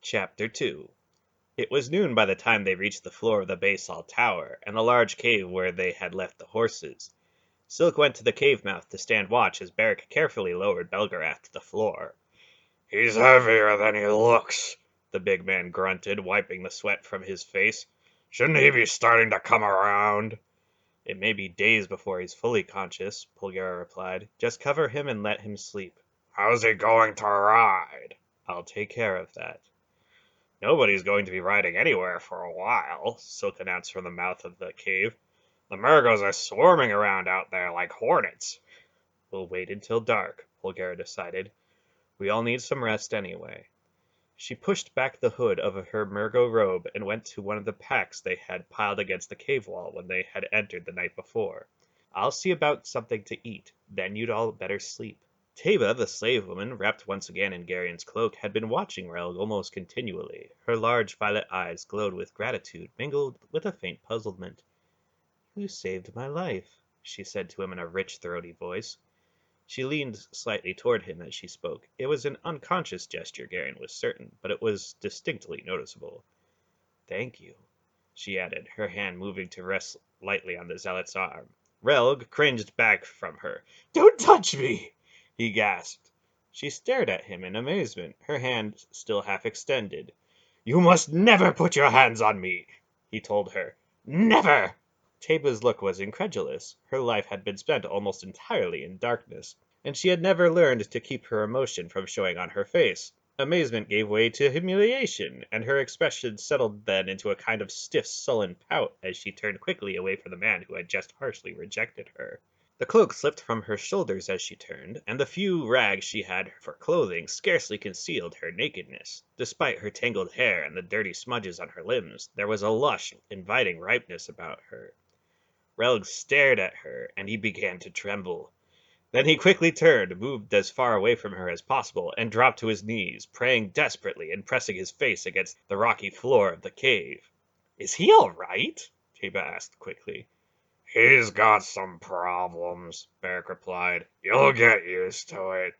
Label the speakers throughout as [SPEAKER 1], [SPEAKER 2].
[SPEAKER 1] Chapter 2. It was noon by the time they reached the floor of the basalt tower, and the large cave where they had left the horses. Silk went to the cave mouth to stand watch as Beric carefully lowered Belgarath to the floor.
[SPEAKER 2] "He's heavier than he looks,"
[SPEAKER 1] The big man grunted, wiping the sweat from his face.
[SPEAKER 2] "Shouldn't he be starting to come around?"
[SPEAKER 1] It may be days before he's fully conscious, Pulgera replied. Just cover him and let him sleep.
[SPEAKER 2] "How's he going to ride?"
[SPEAKER 1] I'll take care of that.
[SPEAKER 2] "Nobody's going to be riding anywhere for a while," Silk announced from the mouth of the cave. "The Murgos are swarming around out there like hornets."
[SPEAKER 1] We'll wait until dark, Pulgera decided. We all need some rest anyway. She pushed back the hood of her Murgo robe and went to one of the packs they had piled against the cave wall when they had entered the night before. I'll see about something to eat, then you'd all better sleep. Taiba, the slave woman, wrapped once again in Gerion's cloak, had been watching Relg almost continually. Her large violet eyes glowed with gratitude, mingled with a faint puzzlement. You saved my life, she said to him in a rich, throaty voice. She leaned slightly toward him as she spoke. It was an unconscious gesture, Garion was certain, but it was distinctly noticeable. Thank you, she added, her hand moving to rest lightly on the zealot's arm. Relg cringed back from her. Don't touch me, he gasped. She stared at him in amazement, her hand still half extended. You must never put your hands on me, he told her. Never! Taba's look was incredulous. Her life had been spent almost entirely in darkness, and she had never learned to keep her emotion from showing on her face. Amazement gave way to humiliation, and her expression settled then into a kind of stiff, sullen pout as she turned quickly away from the man who had just harshly rejected her. The cloak slipped from her shoulders as she turned, and the few rags she had for clothing scarcely concealed her nakedness. Despite her tangled hair and the dirty smudges on her limbs, there was a lush, inviting ripeness about her. Relg stared at her, and he began to tremble. Then he quickly turned, moved as far away from her as possible, and dropped to his knees, praying desperately and pressing his face against the rocky floor of the cave. Is he all right? Taiba asked quickly.
[SPEAKER 2] "He's got some problems," Beric replied. "You'll get used to it."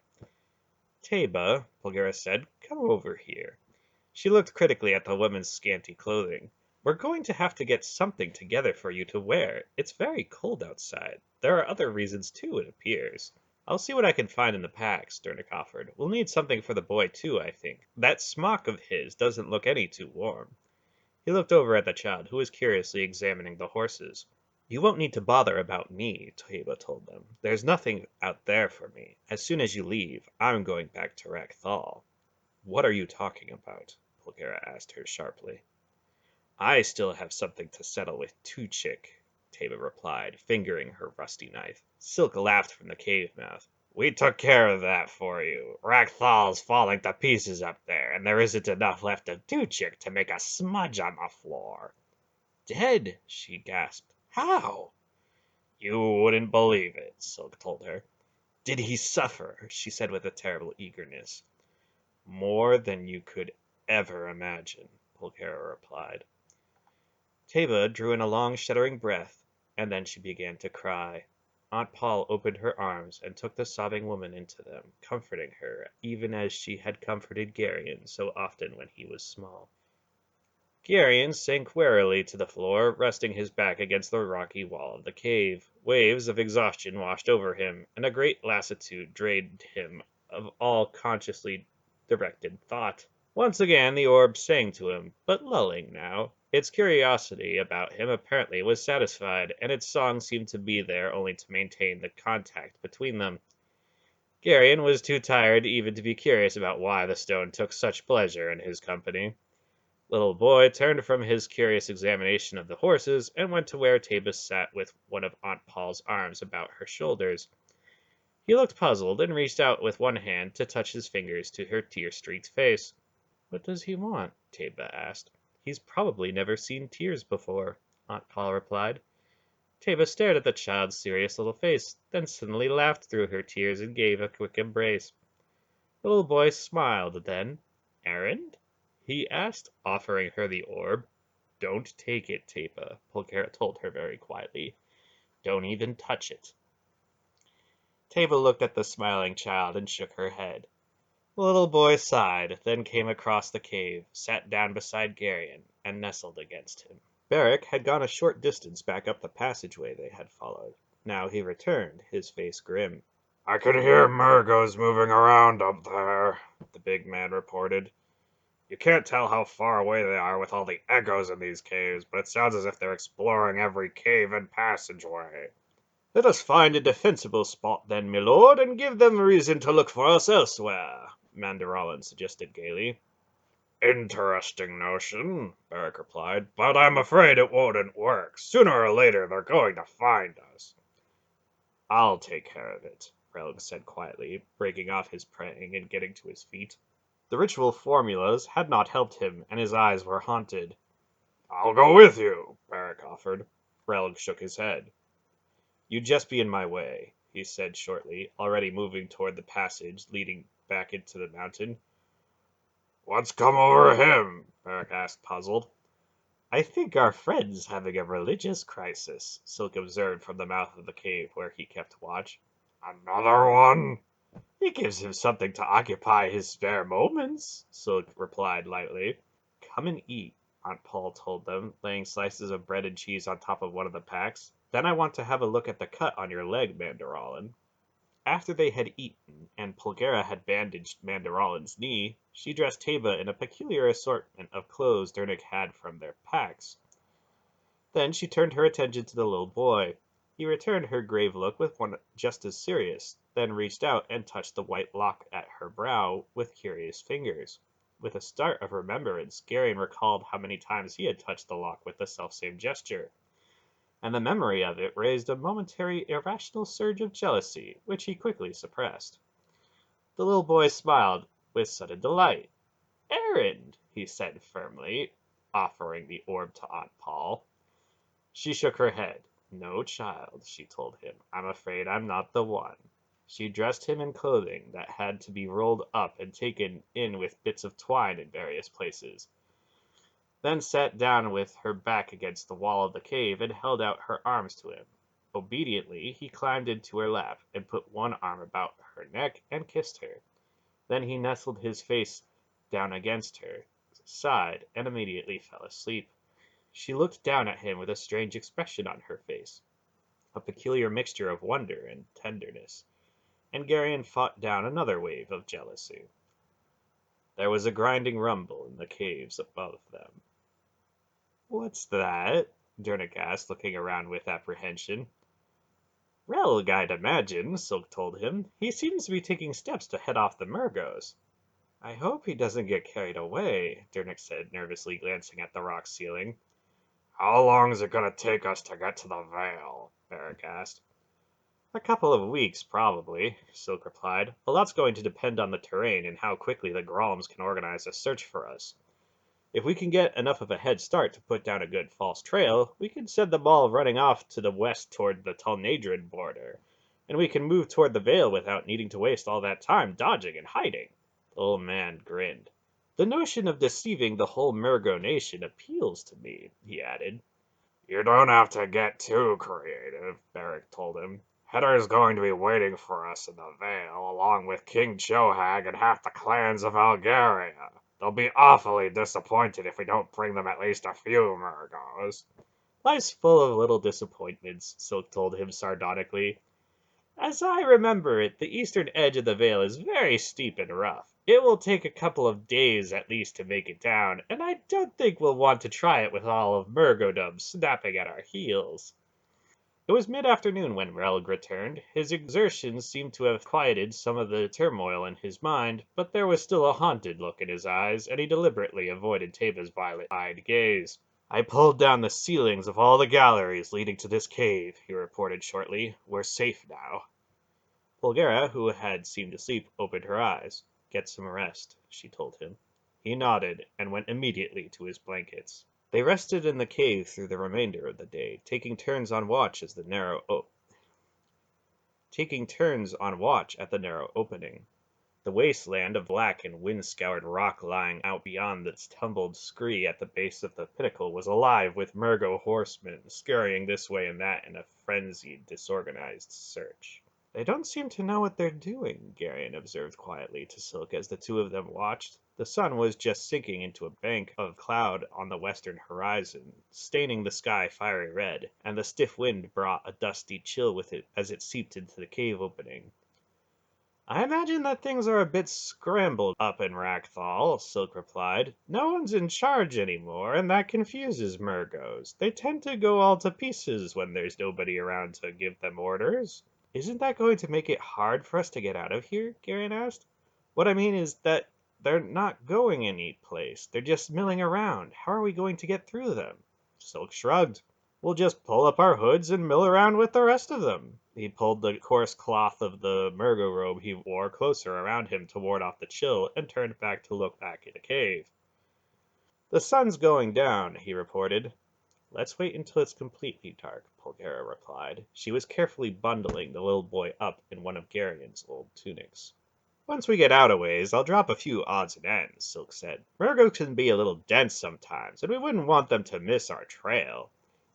[SPEAKER 1] Taiba, Pulgera said, come over here. She looked critically at the woman's scanty clothing. We're going to have to get something together for you to wear. It's very cold outside. There are other reasons, too, it appears. I'll see what I can find in the pack, Sternick offered. We'll need something for the boy, too, I think. That smock of his doesn't look any too warm. He looked over at the child, who was curiously examining the horses. You won't need to bother about me, Taiba told them. There's nothing out there for me. As soon as you leave, I'm going back to Rak Cthol. What are you talking about? Pulgera asked her sharply. I still have something to settle with Tuchik, Taiba replied, fingering her rusty knife. Silk laughed from the cave mouth.
[SPEAKER 2] "We took care of that for you. Rak Cthol's falling to pieces up there, and there isn't enough left of Tuchik to make a smudge on the floor."
[SPEAKER 1] Dead, she gasped. How?
[SPEAKER 2] "You wouldn't believe it," Silk told her.
[SPEAKER 1] Did he suffer? She said with a terrible eagerness. More than you could ever imagine, Pulgera replied. Taiba drew in a long, shuddering breath, and then she began to cry. Aunt Paul opened her arms and took the sobbing woman into them, comforting her, even as she had comforted Garion so often when he was small. Garion sank wearily to the floor, resting his back against the rocky wall of the cave. Waves of exhaustion washed over him, and a great lassitude drained him of all consciously directed thought. Once again the orb sang to him, but lulling now. Its curiosity about him apparently was satisfied, and its song seemed to be there only to maintain the contact between them. Garion was too tired even to be curious about why the stone took such pleasure in his company. Little boy turned from his curious examination of the horses and went to where Taiba sat with one of Aunt Paul's arms about her shoulders. He looked puzzled and reached out with one hand to touch his fingers to her tear-streaked face. What does he want? Taiba asked. He's probably never seen tears before, Aunt Paul replied. Taiba stared at the child's serious little face, then suddenly laughed through her tears and gave a quick embrace. The little boy smiled then. Errand? He asked, offering her the orb. Don't take it, Taiba, Pulgera told her very quietly. Don't even touch it. Taiba looked at the smiling child and shook her head. The little boy sighed, then came across the cave, sat down beside Geryon, and nestled against him. Beric had gone a short distance back up the passageway they had followed. Now he returned, his face grim.
[SPEAKER 2] I can hear Murgos moving around up there, the big man reported. You can't tell how far away they are with all the echoes in these caves, but it sounds as if they're exploring every cave and passageway.
[SPEAKER 1] Let us find a defensible spot then, my lord, and give them reason to look for us elsewhere, Mandarolan suggested gaily.
[SPEAKER 2] Interesting notion, Beric replied, but I'm afraid it wouldn't work. Sooner or later, they're going to find us.
[SPEAKER 1] I'll take care of it, Relg said quietly, breaking off his praying and getting to his feet. The ritual formulas had not helped him, and his eyes were haunted.
[SPEAKER 2] I'll go with you, Beric offered.
[SPEAKER 1] Relg shook his head. You'd just be in my way, he said shortly, already moving toward the passage leading back into the mountain.
[SPEAKER 2] What's come over him? Beric asked, puzzled.
[SPEAKER 1] I think our friend's having a religious crisis, Silk observed from the mouth of the cave where he kept watch.
[SPEAKER 2] Another one?
[SPEAKER 1] It gives him something to occupy his spare moments, Silk replied lightly. Come and eat, Aunt Paul told them, laying slices of bread and cheese on top of one of the packs. Then I want to have a look at the cut on your leg, Mandarolan. After they had eaten, and Pulgera had bandaged Mandarolan's knee, she dressed Taiba in a peculiar assortment of clothes Dernick had from their packs. Then she turned her attention to the little boy. He returned her grave look with one just as serious, then reached out and touched the white lock at her brow with curious fingers. With a start of remembrance, Geryon recalled how many times he had touched the lock with the selfsame gesture, and the memory of it raised a momentary irrational surge of jealousy, which he quickly suppressed. The little boy smiled with sudden delight. "Errand," he said firmly, offering the orb to Aunt Paul. She shook her head. "No, child," she told him. "I'm afraid I'm not the one." She dressed him in clothing that had to be rolled up and taken in with bits of twine in various places, then sat down with her back against the wall of the cave and held out her arms to him. Obediently, he climbed into her lap and put one arm about her neck and kissed her. Then he nestled his face down against her, sighed, and immediately fell asleep. She looked down at him with a strange expression on her face, a peculiar mixture of wonder and tenderness, and Geryon fought down another wave of jealousy. There was a grinding rumble in the caves above them. "What's that?" Dernick asked, looking around with apprehension. "Relg, I'd imagine," Silk told him. "He seems to be taking steps to head off the Murgos." "I hope he doesn't get carried away," Dernick said, nervously glancing at the rock ceiling.
[SPEAKER 2] How long is it going to take us to get to the Vale? Beric asked.
[SPEAKER 1] "A couple of weeks, probably," Silk replied. "A lot's going to depend on the terrain and how quickly the Grollums can organize a search for us. If we can get enough of a head start to put down a good false trail, we can send them all running off to the west toward the Tulnadrin border, and we can move toward the Vale without needing to waste all that time dodging and hiding." The old man grinned. "The notion of deceiving the whole Murgo nation appeals to me," he added.
[SPEAKER 2] "You don't have to get too creative," Beric told him. "Heddar's going to be waiting for us in the Vale, along with King Chohag and half the clans of Algaria. They'll be awfully disappointed if we don't bring them at least a few Murgos."
[SPEAKER 1] "Life's full of little disappointments," Silk told him sardonically. "As I remember it, the eastern edge of the Vale is very steep and rough. It will take a couple of days at least to make it down, and I don't think we'll want to try it with all of Murgodom snapping at our heels." It was mid-afternoon when Relg returned. His exertions seemed to have quieted some of the turmoil in his mind, but there was still a haunted look in his eyes, and he deliberately avoided Taba's violet-eyed gaze. "I pulled down the ceilings of all the galleries leading to this cave," he reported shortly. "We're safe now." Pulgera, who had seemed asleep, opened her eyes. "Get some rest," she told him. He nodded, and went immediately to his blankets. They rested in the cave through the remainder of the day, taking turns on watch at the narrow opening. The wasteland of black and wind-scoured rock lying out beyond the tumbled scree at the base of the pinnacle was alive with Murgo horsemen, scurrying this way and that in a frenzied, disorganized search. They don't seem to know what they're doing, Garion observed quietly to Silk as the two of them watched. The sun was just sinking into a bank of cloud on the western horizon, staining the sky fiery red, and the stiff wind brought a dusty chill with it as it seeped into the cave opening. I imagine that things are a bit scrambled up in Rak Cthol, Silk replied. No one's in charge anymore, and that confuses Murgos. They tend to go all to pieces when there's nobody around to give them orders. Isn't that going to make it hard for us to get out of here? Garen asked. What I mean is that they're not going any place. They're just milling around. How are we going to get through them? Silk shrugged. We'll just pull up our hoods and mill around with the rest of them. He pulled the coarse cloth of the Murgo robe he wore closer around him to ward off the chill and turned back to look back in the cave. The sun's going down, he reported. Let's wait until it's completely dark, Polgara replied. She was carefully bundling the little boy up in one of Garion's old tunics. Once we get out a ways, I'll drop a few odds and ends, Silk said. Murgo can be a little dense sometimes, and we wouldn't want them to miss our trail.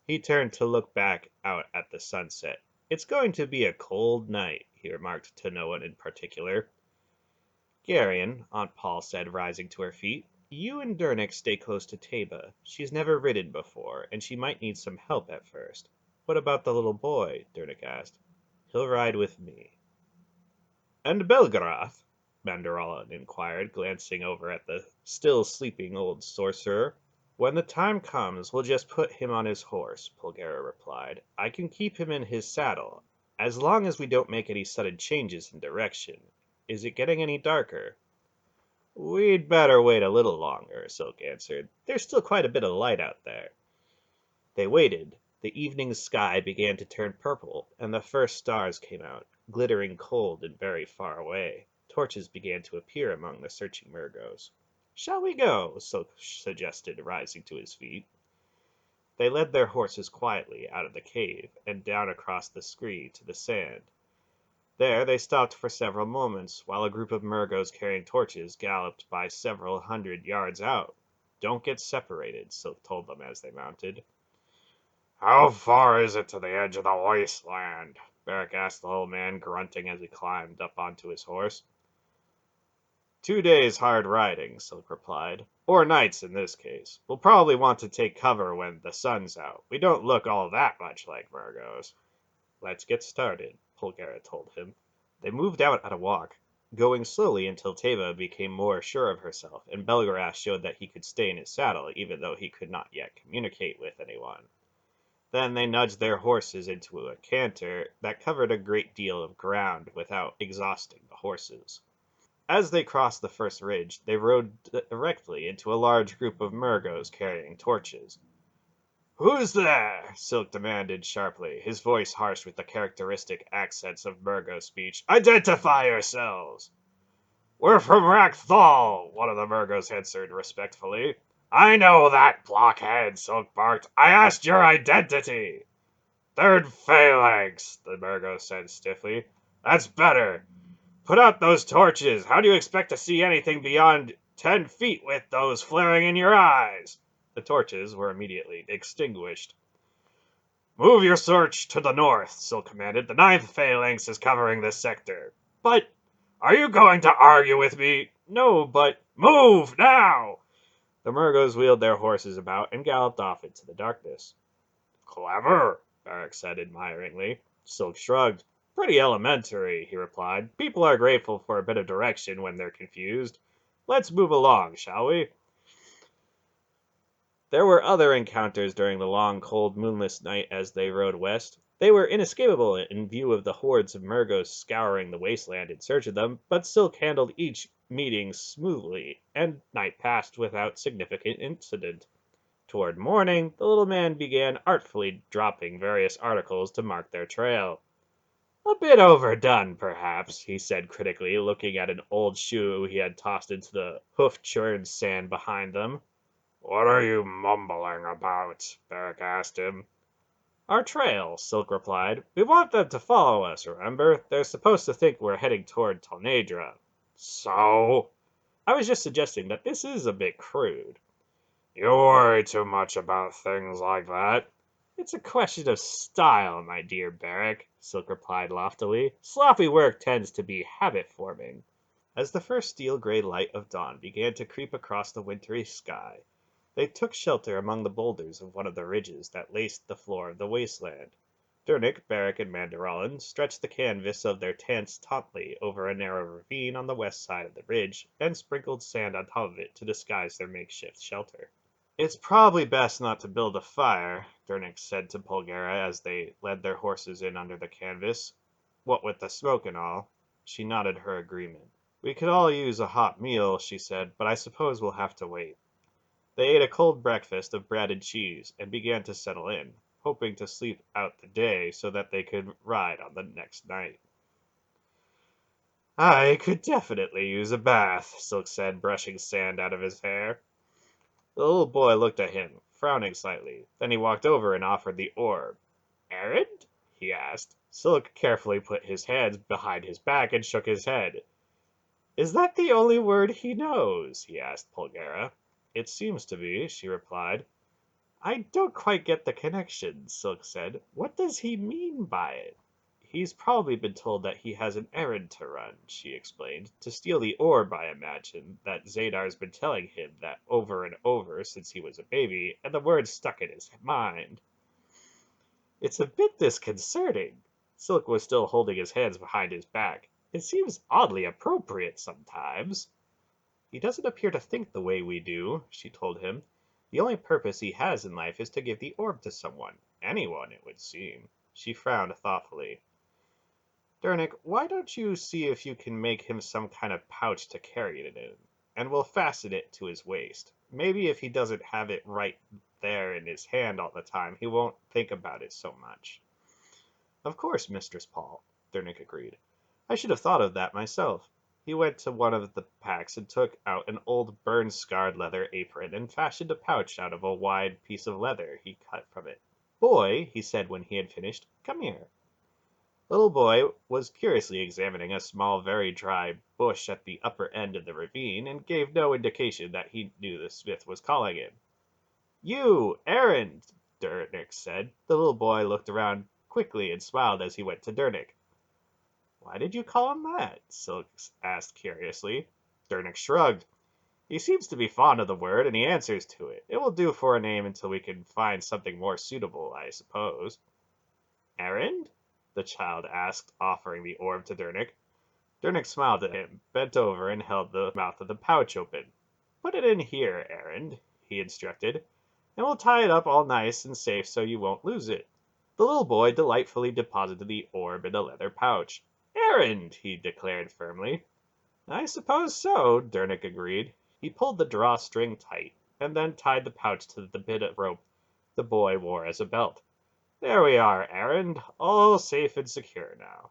[SPEAKER 1] He turned to look back out at the sunset. It's going to be a cold night, he remarked to no one in particular. Garion, Aunt Paul said, rising to her feet. You and Dernick stay close to Taiba. She's never ridden before, and she might need some help at first. What about the little boy? Dernick asked. He'll ride with me. And Belgarath? Manderallan inquired, glancing over at the still sleeping old sorcerer. When the time comes, we'll just put him on his horse, Polgara replied. I can keep him in his saddle, as long as we don't make any sudden changes in direction. Is it getting any darker? We'd better wait a little longer, Silk answered. There's still quite a bit of light out there. They waited. The evening sky began to turn purple, and the first stars came out, glittering cold and very far away. Torches began to appear among the searching Murgos. Shall we go? Silk suggested, rising to his feet. They led their horses quietly out of the cave and down across the scree to the sand. There they stopped for several moments, while a group of Murgos carrying torches galloped by several hundred yards out. Don't get separated, Silk told them as they mounted.
[SPEAKER 2] How far is it to the edge of the wasteland? Beric asked the old man, grunting as he climbed up onto his horse.
[SPEAKER 1] 2 days hard riding, Silk replied. Or nights in this case. We'll probably want to take cover when the sun's out. We don't look all that much like Murgos. Let's get started, Polgara told him. They moved out at a walk, going slowly until Taiba became more sure of herself, and Belgarath showed that he could stay in his saddle, even though he could not yet communicate with anyone. Then they nudged their horses into a canter that covered a great deal of ground without exhausting the horses. As they crossed the first ridge, they rode directly into a large group of Murgos carrying torches. Who's there? Silk demanded sharply, his voice harsh with the characteristic accents of Murgo speech. Identify yourselves!
[SPEAKER 2] We're from Rak Cthol, one of the Murgos answered respectfully. I know that, blockhead, Silk barked. I asked your identity. Third phalanx, the Murgo said stiffly. That's better. Put out those torches. How do you expect to see anything beyond 10 feet with those flaring in your eyes?
[SPEAKER 1] The torches were immediately extinguished.
[SPEAKER 2] Move your search to the north, Silk commanded. The ninth phalanx is covering this sector.
[SPEAKER 1] But
[SPEAKER 2] are you going to argue with me?
[SPEAKER 1] No, but
[SPEAKER 2] move now!
[SPEAKER 1] The Murgos wheeled their horses about and galloped off into the darkness.
[SPEAKER 2] Clever,
[SPEAKER 1] Beric said admiringly. Silk shrugged. Pretty elementary, he replied. People are grateful for a bit of direction when they're confused. Let's move along, shall we? There were other encounters during the long, cold, moonless night as they rode west. They were inescapable in view of the hordes of Murgos scouring the wasteland in search of them, but Silk handled each meeting smoothly, and night passed without significant incident. Toward morning, the little man began artfully dropping various articles to mark their trail. A bit overdone, perhaps, he said critically, looking at an old shoe he had tossed into the hoof-churned sand behind them.
[SPEAKER 2] What are you mumbling about? Beric asked him.
[SPEAKER 1] Our trail, Silk replied. We want them to follow us, remember? They're supposed to think we're heading toward Talnadra.
[SPEAKER 2] So?
[SPEAKER 1] I was just suggesting that this is a bit crude.
[SPEAKER 2] You worry too much about things like that.
[SPEAKER 1] It's a question of style, my dear Beric. Silk replied loftily. Sloppy work tends to be habit-forming. As the first steel-gray light of dawn began to creep across the wintry sky, they took shelter among the boulders of one of the ridges that laced the floor of the wasteland. Dernick, Barrack, and Manderolin stretched the canvas of their tents tautly over a narrow ravine on the west side of the ridge, and sprinkled sand on top of it to disguise their makeshift shelter. It's probably best not to build a fire, Dernick said to Polgara as they led their horses in under the canvas. What with the smoke and all. She nodded her agreement. We could all use a hot meal, she said, but I suppose we'll have to wait. They ate a cold breakfast of bread and cheese, and began to settle in, hoping to sleep out the day so that they could ride on the next night. I could definitely use a bath, Silk said, brushing sand out of his hair. The little boy looked at him, frowning slightly. Then he walked over and offered the orb. Errand? He asked. Silk carefully put his hands behind his back and shook his head. Is that the only word he knows? He asked Polgara. It seems to be, she replied. I don't quite get the connection, Silk said. What does he mean by it? He's probably been told that he has an errand to run, she explained. To steal the orb, I imagine, that Zadar's been telling him that over and over since he was a baby, and the word stuck in his mind. It's a bit disconcerting. Silk was still holding his hands behind his back. It seems oddly appropriate sometimes. He doesn't appear to think the way we do, she told him. The only purpose he has in life is to give the orb to someone. Anyone, it would seem. She frowned thoughtfully. Dernick, why don't you see if you can make him some kind of pouch to carry it in, and we'll fasten it to his waist. Maybe if he doesn't have it right there in his hand all the time, he won't think about it so much. Of course, Mistress Paul, Dernick agreed. I should have thought of that myself. He went to one of the packs and took out an old burn-scarred leather apron and fashioned a pouch out of a wide piece of leather he cut from it. Boy, he said when he had finished, come here. The little boy was curiously examining a small, very dry bush at the upper end of the ravine, and gave no indication that he knew the smith was calling him. You, Errand, Dernick said. The little boy looked around quickly and smiled as he went to Dernick. Why did you call him that? Silk asked curiously. Dernick shrugged. He seems to be fond of the word, and he answers to it. It will do for a name until we can find something more suitable, I suppose. Errand? The child asked, offering the orb to Dernick. Dernick smiled at him, bent over, and held the mouth of the pouch open. Put it in here, Errand, he instructed, and we'll tie it up all nice and safe so you won't lose it. The little boy delightfully deposited the orb in the leather pouch. Errand, he declared firmly. I suppose so, Dernick agreed. He pulled the drawstring tight, and then tied the pouch to the bit of rope the boy wore as a belt. There we are, Errand, all safe and secure now.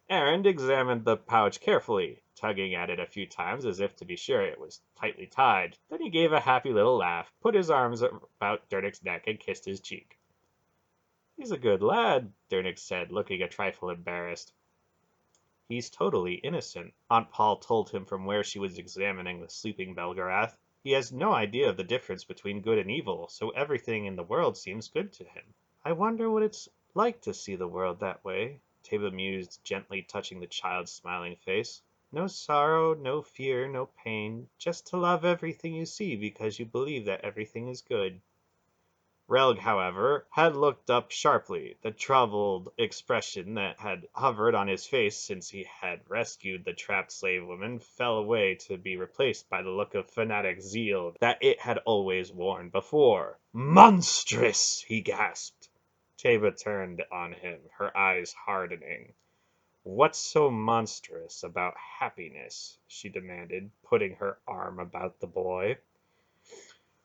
[SPEAKER 1] Errand examined the pouch carefully, tugging at it a few times as if to be sure it was tightly tied. Then he gave a happy little laugh, put his arms about Dernick's neck, and kissed his cheek. He's a good lad, Dernick said, looking a trifle embarrassed. He's totally innocent, Aunt Paul told him from where she was examining the sleeping Belgarath. He has no idea of the difference between good and evil, so everything in the world seems good to him. I wonder what it's like to see the world that way, Taiba mused, gently touching the child's smiling face. No sorrow, no fear, no pain, just to love everything you see because you believe that everything is good. Relg, however, had looked up sharply. The troubled expression that had hovered on his face since he had rescued the trapped slave woman fell away to be replaced by the look of fanatic zeal that it had always worn before. Monstrous! He gasped. Taiba turned on him, her eyes hardening. What's so monstrous about happiness? She demanded, putting her arm about the boy.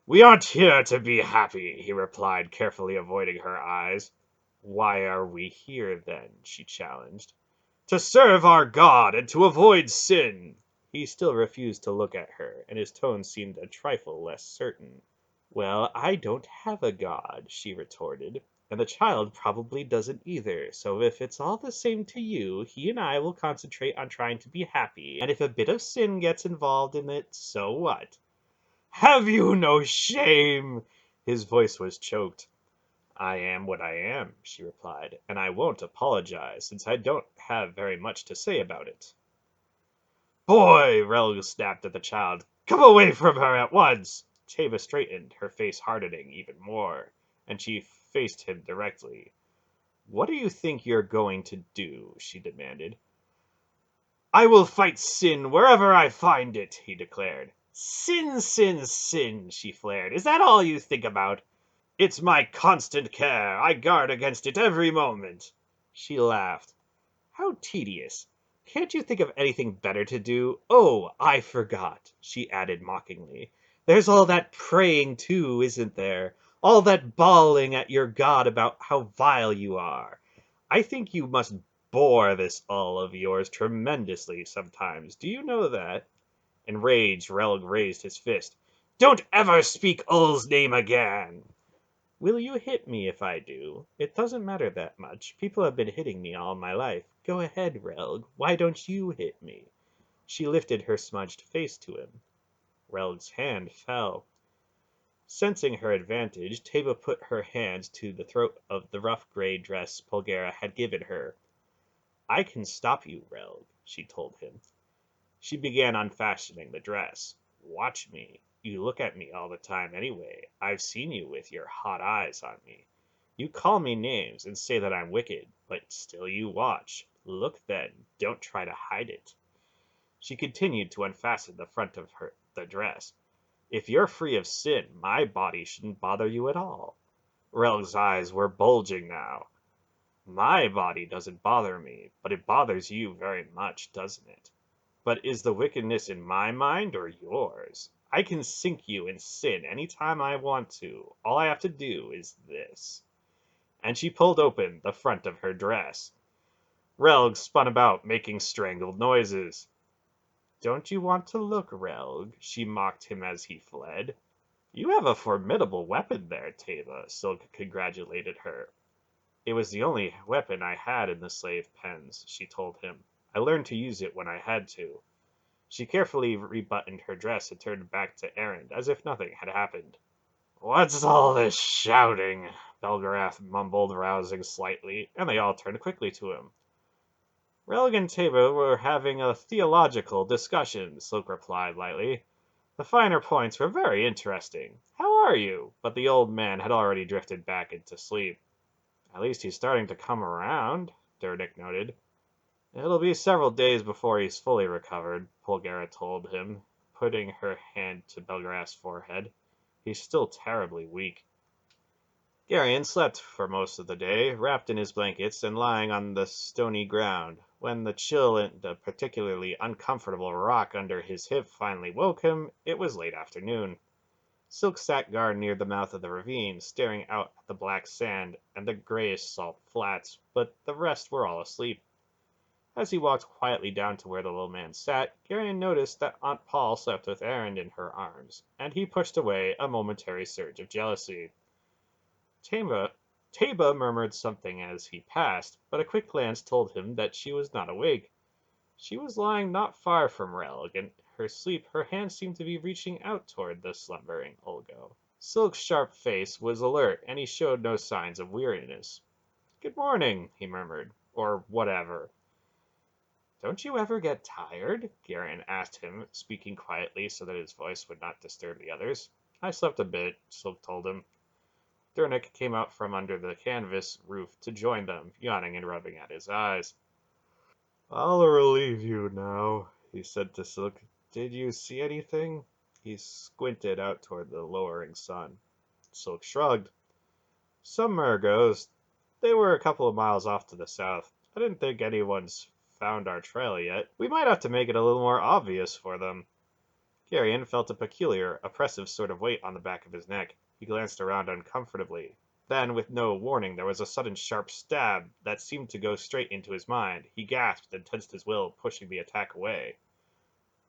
[SPEAKER 1] We aren't here to be happy, he replied, carefully avoiding her eyes. Why are we here, then? She challenged. To serve our God and to avoid sin. He still refused to look at her, and his tone seemed a trifle less certain. Well, I don't have a God, she retorted, and the child probably doesn't either, so if it's all the same to you, he and I will concentrate on trying to be happy, and if a bit of sin gets involved in it, so what? Have you no shame? His voice was choked. I am what I am, she replied, and I won't apologize, since I don't have very much to say about it. Boy! Relg snapped at the child. Come away from her at once! Taiba straightened, her face hardening even more, and she faced him directly. What do you think you're going to do? She demanded. I will fight sin wherever I find it, he declared. Sin, sin, sin, she flared. Is that all you think about? It's my constant care. I guard against it every moment. She laughed. How tedious. Can't you think of anything better to do? Oh, I forgot, she added mockingly. There's all that praying, too, isn't there? All that bawling at your god about how vile you are. I think you must bore this all of yours tremendously sometimes. Do you know that? Enraged, Relg raised his fist. Don't ever speak Ull's name again! Will you hit me if I do? It doesn't matter that much. People have been hitting me all my life. Go ahead, Relg. Why don't you hit me? She lifted her smudged face to him. Relg's hand fell. Sensing her advantage, Taiba put her hands to the throat of the rough gray dress Pulgera had given her. I can stop you, Relg, she told him. She began unfastening the dress. Watch me. You look at me all the time anyway. I've seen you with your hot eyes on me. You call me names and say that I'm wicked, but still you watch. Look then. Don't try to hide it. She continued to unfasten the front of the dress. If you're free of sin, my body shouldn't bother you at all. Relg's eyes were bulging now. My body doesn't bother me, but it bothers you very much, doesn't it? But is the wickedness in my mind or yours? I can sink you in sin any time I want to. All I have to do is this. And she pulled open the front of her dress. Relg spun about, making strangled noises. Don't you want to look, Relg? She mocked him as he fled. You have a formidable weapon there, Taiba, Silk congratulated her. It was the only weapon I had in the slave pens, she told him. I learned to use it when I had to. She carefully rebuttoned her dress and turned back to Erend, as if nothing had happened. What's all this shouting? Belgarath mumbled, rousing slightly, and they all turned quickly to him. Relg and Taiba were having a theological discussion, Silk replied lightly. The finer points were very interesting. How are you? But the old man had already drifted back into sleep. At least he's starting to come around, Durnick noted. It'll be several days before he's fully recovered, Pulgera told him, putting her hand to Belgarath's forehead. He's still terribly weak. Garion slept for most of the day, wrapped in his blankets and lying on the stony ground. When the chill and the particularly uncomfortable rock under his hip finally woke him, it was late afternoon. Silk sat guard near the mouth of the ravine, staring out at the black sand and the grayish salt flats, but the rest were all asleep. As he walked quietly down to where the little man sat, Garion noticed that Aunt Paul slept with Erend in her arms, and he pushed away a momentary surge of jealousy. Taiba murmured something as he passed, but a quick glance told him that she was not awake. She was lying not far from Relg, and in her sleep her hand seemed to be reaching out toward the slumbering Ulgo. Silk's sharp face was alert, and he showed no signs of weariness. Good morning, he murmured, or whatever. Don't you ever get tired? Garion asked him, speaking quietly so that his voice would not disturb the others. I slept a bit, Silk told him. Durnick came out from under the canvas roof to join them, yawning and rubbing at his eyes. I'll relieve you now, he said to Silk. Did you see anything? He squinted out toward the lowering sun. Silk shrugged. Some Murgos. They were a couple of miles off to the south. I didn't think anyone's found our trail yet. We might have to make it a little more obvious for them. Garion felt a peculiar, oppressive sort of weight on the back of his neck. He glanced around uncomfortably. Then, with no warning, there was a sudden sharp stab that seemed to go straight into his mind. He gasped and tensed his will, pushing the attack away.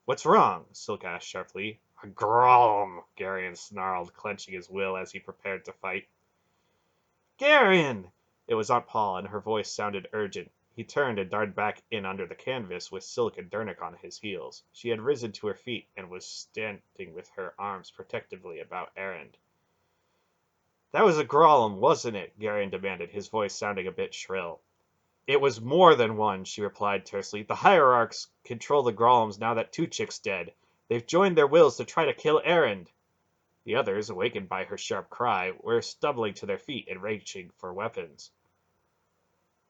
[SPEAKER 1] What's wrong? Silk asked sharply. A Grollum, Garion snarled, clenching his will as he prepared to fight. Garion! It was Aunt Paul, and her voice sounded urgent. He turned and darted back in under the canvas with Silk and Durnick on his heels. She had risen to her feet and was standing with her arms protectively about Erend. That was a Grollum, wasn't it? Garion demanded, his voice sounding a bit shrill. It was more than one, she replied tersely. The hierarchs control the Grollums now that Tuchik's dead. They've joined their wills to try to kill Erend. The others, awakened by her sharp cry, were stumbling to their feet and reaching for weapons.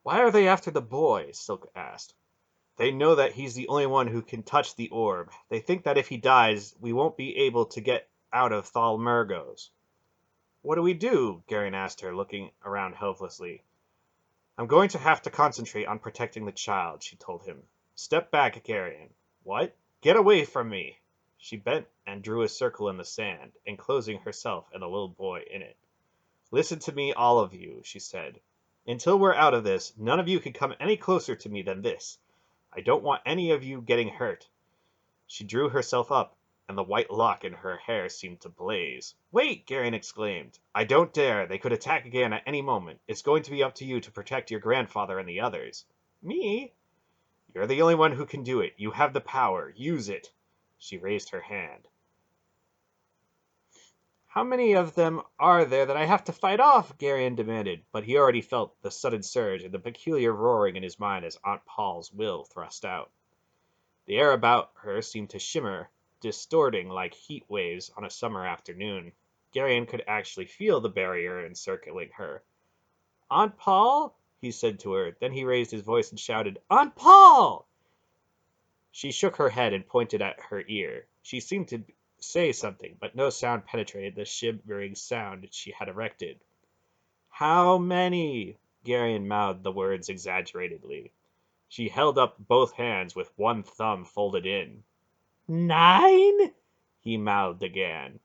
[SPEAKER 1] Why are they after the boy? Silk asked. They know that he's the only one who can touch the orb. They think that if he dies, we won't be able to get out of Thalmergos. What do we do? Garion asked her, looking around helplessly. I'm going to have to concentrate on protecting the child, she told him. Step back, Garion. What? Get away from me! She bent and drew a circle in the sand, enclosing herself and the little boy in it. Listen to me, all of you, she said. Until we're out of this, none of you can come any closer to me than this. I don't want any of you getting hurt. She drew herself up, and the white lock in her hair seemed to blaze. Wait! Garion exclaimed. I don't dare. They could attack again at any moment. It's going to be up to you to protect your grandfather and the others. Me? You're the only one who can do it. You have the power. Use it. She raised her hand. How many of them are there that I have to fight off? Garion demanded, but he already felt the sudden surge and the peculiar roaring in his mind as Aunt Paul's will thrust out. The air about her seemed to shimmer, distorting like heat waves on a summer afternoon. Garion could actually feel the barrier encircling her. Aunt Paul? He said to her. Then he raised his voice and shouted, Aunt Paul! She shook her head and pointed at her ear. She seemed to say something, but no sound penetrated the shivering sound she had erected. How many? Garion mouthed the words exaggeratedly. She held up both hands with one thumb folded in. 9? He mouthed again.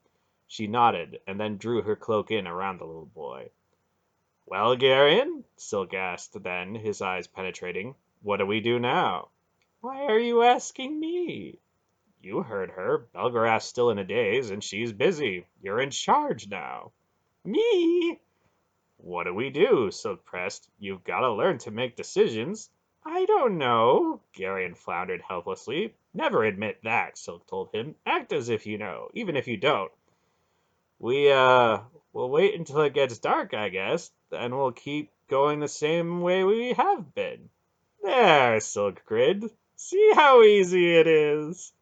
[SPEAKER 1] She nodded, and then drew her cloak in around the little boy. Well, Garion, Silk asked then, his eyes penetrating, what do we do now? Why are you asking me? You heard her. Belgarath's still in a daze, and she's busy. You're in charge now. Me? What do we do? Silk pressed. You've got to learn to make decisions. I don't know. Garion floundered helplessly. Never admit that, Silk told him. Act as if you know, even if you don't. We'll wait until it gets dark, I guess. Then we'll keep going the same way we have been. There, Silk grinned. See how easy it is.